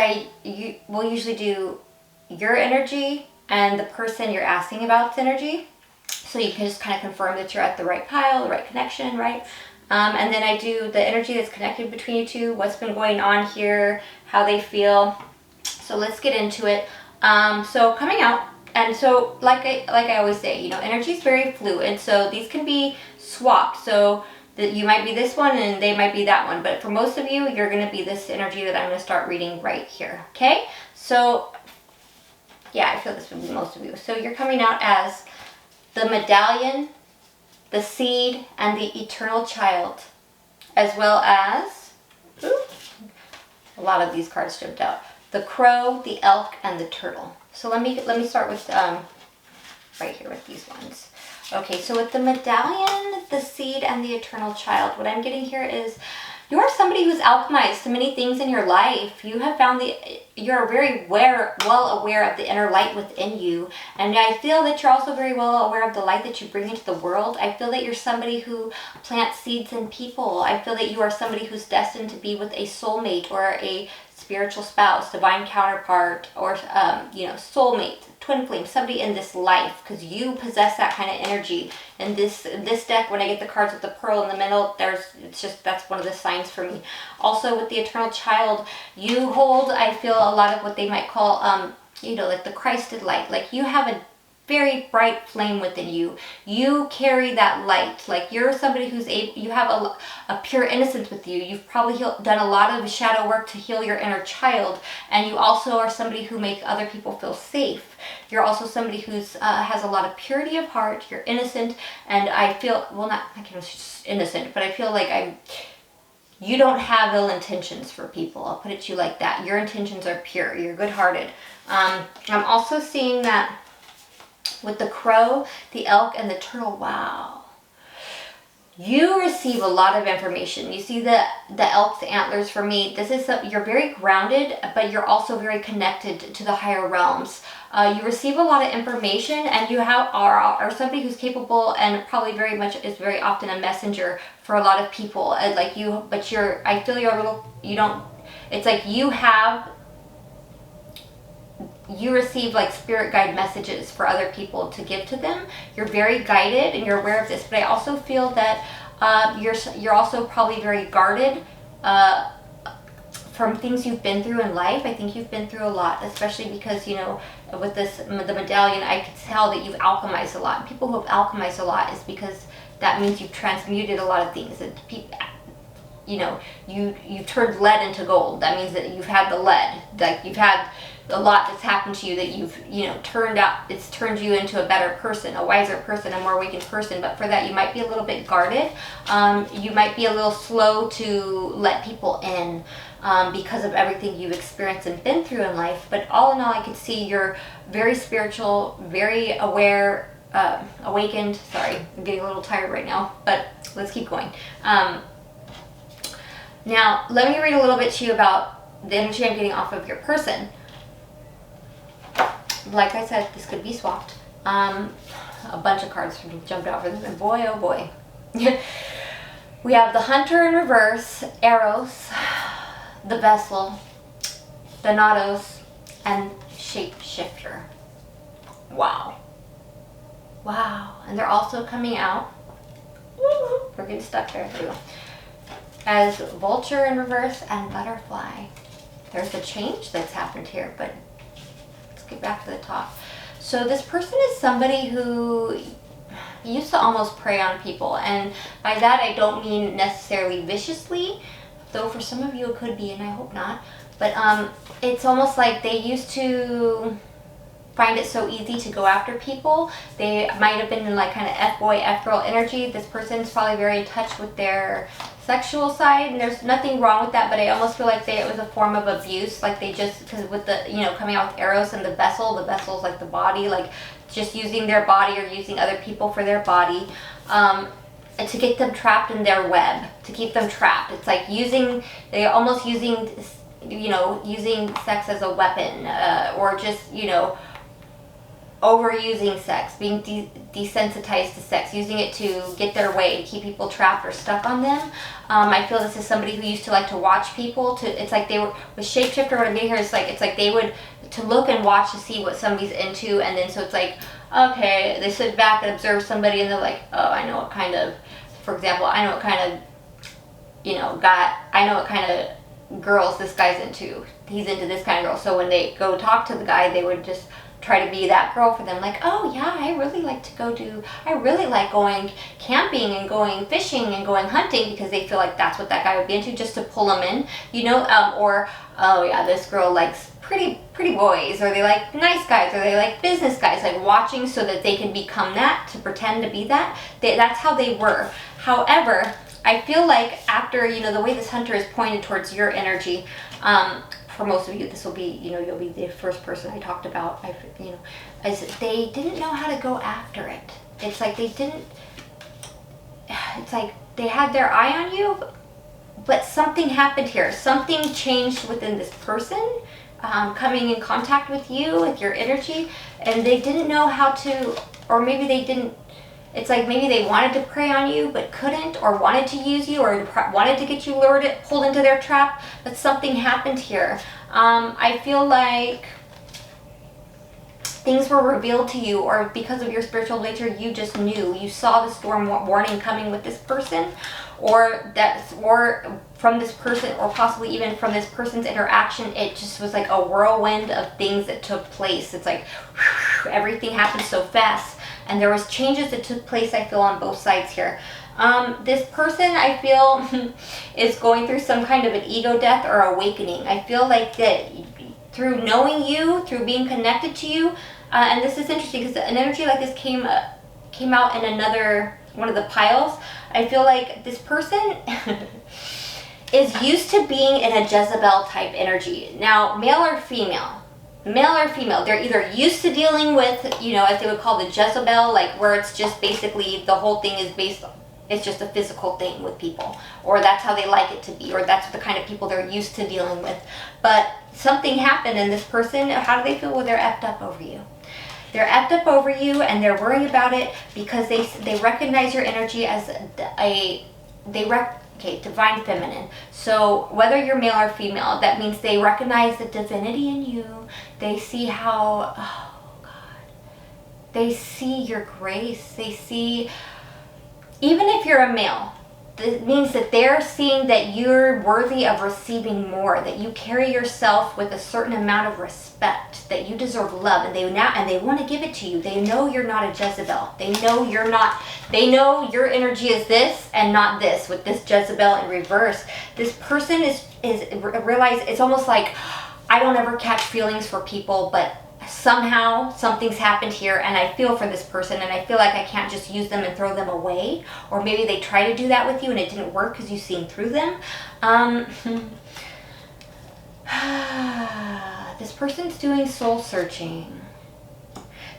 we'll usually do your energy and the person you're asking about's energy. So you can just kind of confirm that you're at the right pile, the right connection, right? And then I do the energy that's connected between you two, what's been going on here, how they feel. So let's get into it. So coming out, and so like I always say, you know, energy is very fluid. So these can be swapped. So that you might be this one and they might be that one. But for most of you, you're going to be this energy that I'm going to start reading right here. Okay? So yeah, I feel this would be most of you. So you're coming out as the medallion, the seed, and the eternal child, as well as, a lot of these cards jumped out, the crow, the elk, and the turtle. So let me start with right here with these ones. Okay, so with the medallion, the seed, and the eternal child, what I'm getting here is you are somebody who's alchemized many things in your life. You have found you're very well aware of the inner light within you. And I feel that you're also very well aware of the light that you bring into the world. I feel that you're somebody who plants seeds in people. I feel that you are somebody who's destined to be with a soulmate or a spiritual spouse, divine counterpart, or you know, soulmate, twin flame, somebody in this life, because you possess that kind of energy. And this deck, when I get the cards with the pearl in the middle, that's one of the signs for me. Also with the eternal child, you hold, I feel, a lot of what they might call you know, like the Christed light. Like you have a very bright flame within you. You carry that light. Like you're somebody who's you have a pure innocence with you. You've probably done a lot of shadow work to heal your inner child, and you also are somebody who makes other people feel safe. You're also somebody who's has a lot of purity of heart. You're innocent, and I feel, well, not I can just innocent, but I feel like you don't have ill intentions for people. I'll put it to you like that. Your intentions are pure. You're good-hearted. I'm also seeing that with the crow, the elk, and the turtle. Wow. You receive a lot of information. You see the elk's antlers for me. This is you're very grounded, but you're also very connected to the higher realms. You receive a lot of information, and you are somebody who's capable and probably is very often a messenger for a lot of people. Like you, but I feel you're a little, it's like you receive like spirit guide messages for other people to give to them. You're very guided and you're aware of this, but I also feel that you're also probably very guarded from things you've been through in life. I think you've been through a lot, especially because, you know, with the medallion, I could tell that you've alchemized a lot. And people who have alchemized a lot is because that means you've transmuted a lot of things. You know, you turned lead into gold. That means that you've had the lead. Like you've had a lot that's happened to you that you've, you know, it's turned you into a better person, a wiser person, a more awakened person. But for that, you might be a little bit guarded. You might be a little slow to let people in because of everything you've experienced and been through in life. But all in all, I could see you're very spiritual, very aware, awakened. Sorry, I'm getting a little tired right now, but let's keep going. Now, let me read a little bit to you about the energy I'm getting off of your person. Like I said, this could be swapped. A bunch of cards jumped out for them, and boy, oh boy. We have the Hunter in reverse, Eros, the Vessel, Thanatos, and Shapeshifter. Wow. Wow. And they're also coming out. We're getting stuck there. There we go. As Vulture in reverse and Butterfly. There's a change that's happened here, but let's get back to the top. So this person is somebody who used to almost prey on people, and by that I don't mean necessarily viciously, though for some of you it could be, and I hope not. But it's almost like they used to find it so easy to go after people. They might have been in like kind of F-boy, F-girl energy. This person's probably very in touch with their sexual side, and there's nothing wrong with that, but I almost feel like it was a form of abuse. Like they just, because with the, you know, coming out with Eros and the vessel's like the body, like just using their body or using other people for their body, and to get them trapped in their web, to keep them trapped. It's like they're almost using you know, using sex as a weapon, or just, you know, overusing sex, being desensitized to sex, using it to get their way, to keep people trapped or stuck on them. I feel this is somebody who used to like to watch people. It's like they were, with shapeshifter, what I'm getting here is like, it's like they would, to look and watch to see what somebody's into, and then so it's like, okay, they sit back and observe somebody and they're like, oh, I know what kind of, for example, I know what kind of, you know, I know what kind of girls this guy's into. He's into this kind of girl. So when they go talk to the guy, they would just try to be that girl for them. Like, oh yeah, I really like going camping and going fishing and going hunting, because they feel like that's what that guy would be into, just to pull them in, you know, or, oh yeah, this girl likes pretty boys, or they like nice guys, or they like business guys, like watching so that they can become that, to pretend to be that. That's how they were. However, I feel like after, you know, the way this hunter is pointed towards your energy, for most of you, this will be, you know, you'll be the first person I talked about, you know, is they didn't know how to go after it. It's like they didn't, it's like they had their eye on you, but something happened here. Something changed within this person, coming in contact with you, with your energy, and they didn't know how to, or maybe they didn't, it's like maybe they wanted to prey on you but couldn't, or wanted to use you, or wanted to get you lured, pulled into their trap, but something happened here. I feel like things were revealed to you, or because of your spiritual nature, you just knew. You saw the storm warning coming with this person, or from this person, or possibly even from this person's interaction. It just was like a whirlwind of things that took place. It's like whew, everything happened so fast. And there was changes that took place, I feel, on both sides here. This person, I feel, is going through some kind of an ego death or awakening. I feel like that through knowing you, through being connected to you, and this is interesting because an energy like this came out in another one of the piles. I feel like this person is used to being in a Jezebel type energy. Now, male or female, they're either used to dealing with, you know, as they would call the Jezebel, like where it's just basically the whole thing is based on, it's just a physical thing with people, or that's how they like it to be, or that's the kind of people they're used to dealing with. But something happened, and this person, how do they feel? Well, they're effed up over you. They're effed up over you, and they're worried about it because they recognize your energy as divine feminine. So whether you're male or female, that means they recognize the divinity in you. They see how, oh God, they see your grace. They see, even if you're a male, it means that they're seeing that you're worthy of receiving more, that you carry yourself with a certain amount of respect, that you deserve love, and they want to give it to you. They know you're not a Jezebel. They know you're not, they know your energy is this and not this, with this Jezebel in reverse. This person is realize, it's almost like, I don't ever catch feelings for people, but somehow something's happened here, and I feel for this person, and I feel like I can't just use them and throw them away. Or maybe they try to do that with you and it didn't work because you've seen through them. This person's doing soul searching.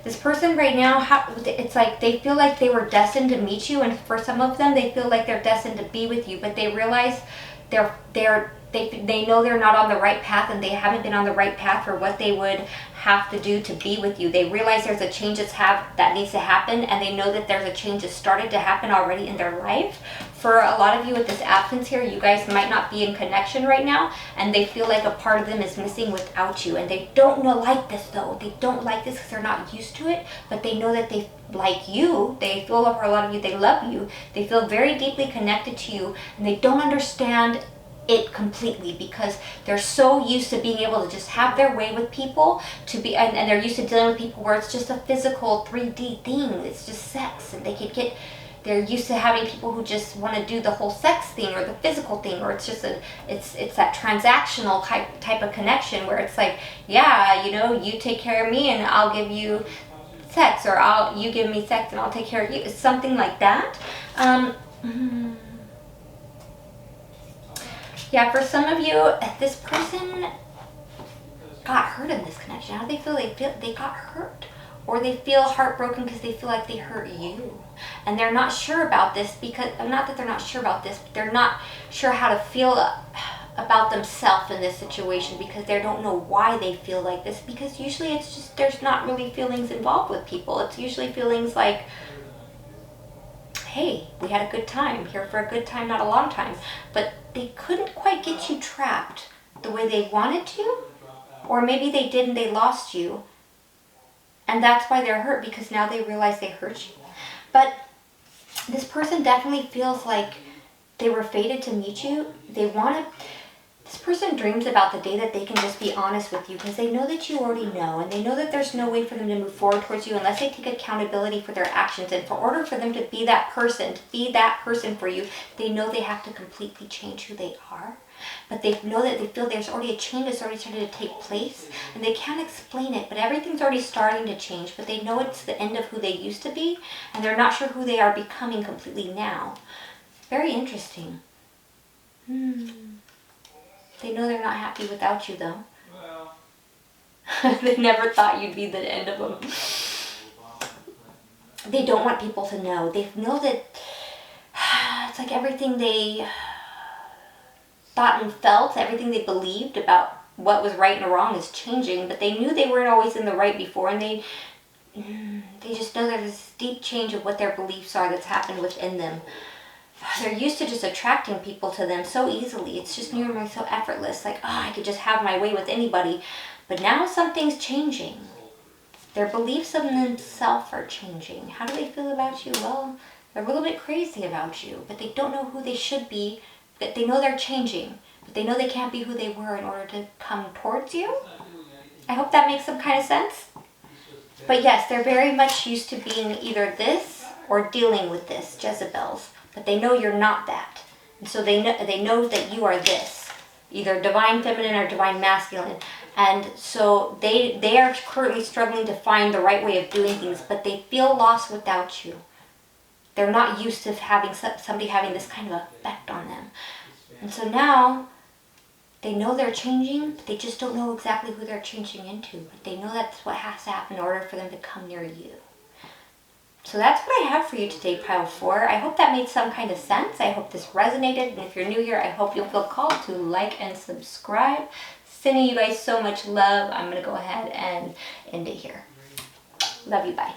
This person right now, it's like they feel like they were destined to meet you, and for some of them they feel like they're destined to be with you, but they realize they know they're not on the right path, and they haven't been on the right path for what they would have to do to be with you. They realize there's a change that needs to happen, and they know that there's a change that's started to happen already in their life. For a lot of you with this absence here, you guys might not be in connection right now, and they feel like a part of them is missing without you, and they don't like this though. They don't like this because they're not used to it, but they know that they like you. They feel, for a lot of you, they love you. They feel very deeply connected to you, and they don't understand it completely because they're so used to being able to just have their way with people, and they're used to dealing with people where it's just a physical 3D thing. It's just sex, and they're used to having people who just want to do the whole sex thing or the physical thing, or it's just it's that transactional type of connection where it's like, yeah, you know, you take care of me and I'll give you sex, or you give me sex and I'll take care of you. It's something like that. Yeah, for some of you, this person got hurt in this connection. How do they feel? They got hurt, or they feel heartbroken because they feel like they hurt you, and they're not sure about this because, not that they're not sure about this, but they're not sure how to feel about themselves in this situation because they don't know why they feel like this, because usually it's just, there's not really feelings involved with people. It's usually feelings like, hey, we had a good time, here for a good time, not a long time. But they couldn't quite get you trapped the way they wanted to, or maybe they did and they lost you. And that's why they're hurt, because now they realize they hurt you. But this person definitely feels like they were fated to meet you. This person dreams about the day that they can just be honest with you, because they know that you already know, and they know that there's no way for them to move forward towards you unless they take accountability for their actions. And for order for them to be that person for you, they know they have to completely change who they are. But they know that they feel there's already a change that's already started to take place, and they can't explain it, but everything's already starting to change. But they know it's the end of who they used to be, and they're not sure who they are becoming completely now. Very interesting. They know they're not happy without you, though. They never thought you'd be the end of them. They don't want people to know. They know that it's like everything they thought and felt, everything they believed about what was right and wrong is changing, but they knew they weren't always in the right before, and they just know there's this deep change of what their beliefs are that's happened within them. They're used to just attracting people to them so easily. It's just normally so effortless, like, oh, I could just have my way with anybody. But now something's changing. Their beliefs of themselves are changing. How do they feel about you? Well, they're a little bit crazy about you, but they don't know who they should be. But they know they're changing, but they know they can't be who they were in order to come towards you. I hope that makes some kind of sense. But yes, they're very much used to being either this or dealing with this, Jezebels. But they know you're not that. And so they know that you are this, either divine feminine or divine masculine. And so they are currently struggling to find the right way of doing things, but they feel lost without you. They're not used to having somebody having this kind of effect on them. And so now they know they're changing, but they just don't know exactly who they're changing into. But they know that's what has to happen in order for them to come near you. So that's what I have for you today, Pile 4. I hope that made some kind of sense. I hope this resonated. And if you're new here, I hope you'll feel called to like and subscribe. Sending you guys so much love. I'm going to go ahead and end it here. Love you. Bye.